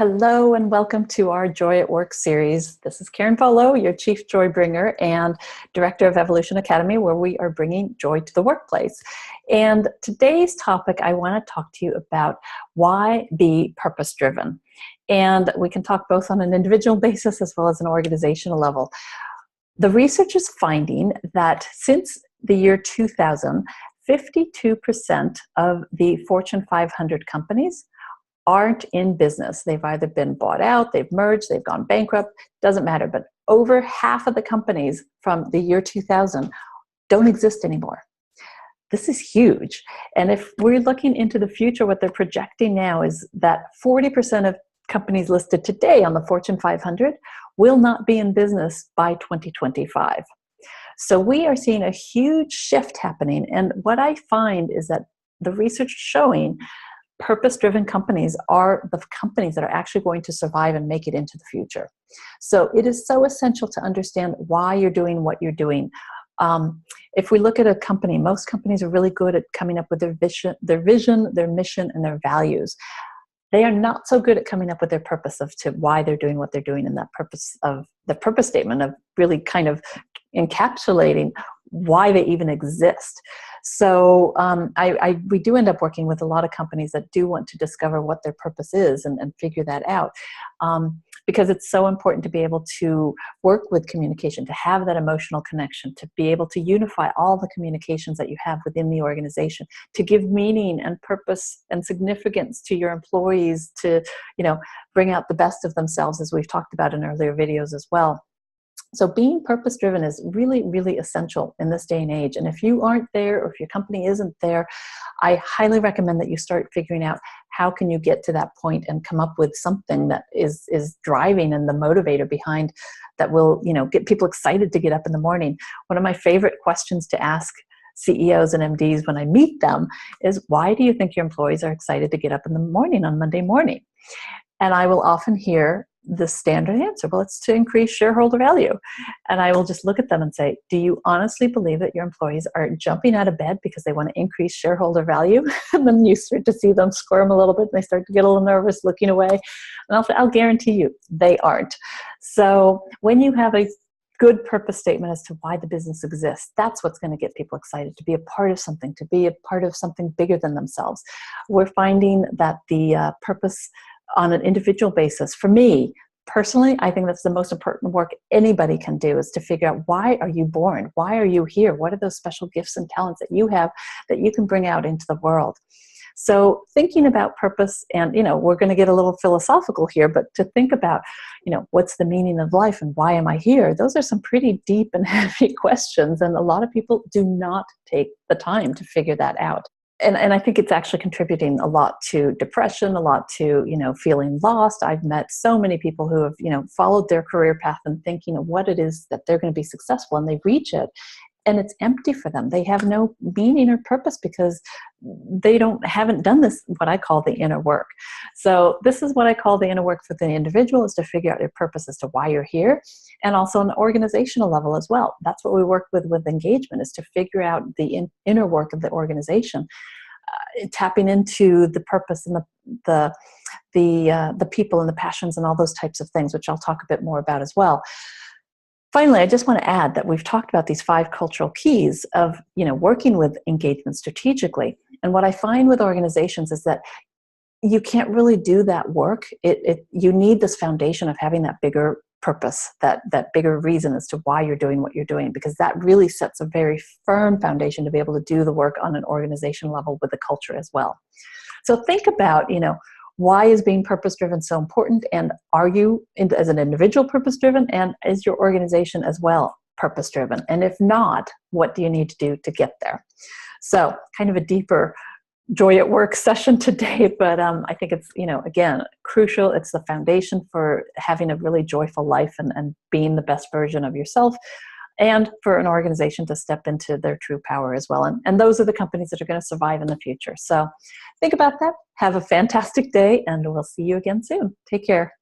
Hello and welcome to our Joy at Work series. This is Karen Paulo, your Chief Joy Bringer and Director of Evoloshen Academy, where we are bringing joy to the workplace. And today's topic, I want to talk to you about why be purpose-driven. And we can talk both on an individual basis as well as an organizational level. The research is finding that since the year 2000, 52% of the Fortune 500 companies aren't in business. They've either been bought out, they've merged, they've gone bankrupt, doesn't matter. But over half of the companies from the year 2000 don't exist anymore. This is huge. And if we're looking into the future, what they're projecting now is that 40% of companies listed today on the Fortune 500 will not be in business by 2025. So we are seeing a huge shift happening. And what I find is that the research showing purpose-driven companies are the companies that are actually going to survive and make it into the future. So it is so essential to understand why you're doing what you're doing. If we look at a company, most companies are really good at coming up with their vision, their mission, and their values. They are not so good at coming up with their purpose of to why they're doing what they're doing, and that purpose of the purpose statement of really kind of encapsulating why they even exist. So we do end up working with a lot of companies that do want to discover what their purpose is and figure that out, because it's so important to be able to work with communication, to have that emotional connection, to be able to unify all the communications that you have within the organization, to give meaning and purpose and significance to your employees, to bring out the best of themselves, as we've talked about in earlier videos as well. So being purpose-driven is really, really essential in this day and age. And if you aren't there, or if your company isn't there, I highly recommend that you start figuring out how can you get to that point and come up with something that is driving and the motivator behind that will, get people excited to get up in the morning. One of my favorite questions to ask CEOs and MDs when I meet them is, why do you think your employees are excited to get up in the morning on Monday morning? And I will often hear the standard answer, well, it's to increase shareholder value. And I will just look at them and say, do you honestly believe that your employees are jumping out of bed because they want to increase shareholder value? And then you start to see them squirm a little bit, and they start to get a little nervous looking away. And I'll guarantee you, they aren't. So when you have a good purpose statement as to why the business exists, that's what's going to get people excited to be a part of something, to be a part of something bigger than themselves. We're finding that the purpose on an individual basis, for me personally, I think that's the most important work anybody can do, is to figure out, why are you born? Why are you here? What are those special gifts and talents that you have that you can bring out into the world? So thinking about purpose, and we're going to get a little philosophical here, but to think about, what's the meaning of life and why am I here? Those are some pretty deep and heavy questions, and a lot of people do not take the time to figure that out. And I think it's actually contributing a lot to depression, a lot to, feeling lost. I've met so many people who have, followed their career path and thinking of what it is that they're going to be successful, and they reach it, and it's empty for them. They have no meaning or purpose because they haven't done this, what I call the inner work. So this is what I call the inner work for the individual, is to figure out your purpose as to why you're here, and also on the organizational level as well. That's what we work with engagement, is to figure out the inner work of the organization, tapping into the purpose and the people and the passions and all those types of things, which I'll talk a bit more about as well. Finally, I just want to add that we've talked about these 5 cultural keys of, working with engagement strategically. And what I find with organizations is that you can't really do that work. You need this foundation of having that bigger purpose, that bigger reason as to why you're doing what you're doing, because that really sets a very firm foundation to be able to do the work on an organization level with the culture as well. So think about, why is being purpose-driven so important? And are you, as an individual, purpose-driven? And is your organization as well purpose-driven? And if not, what do you need to do to get there? So kind of a deeper Joy at Work session today, but I think it's, again, crucial. It's the foundation for having a really joyful life and being the best version of yourself, and for an organization to step into their true power as well. And those are the companies that are going to survive in the future. So think about that. Have a fantastic day, and we'll see you again soon. Take care.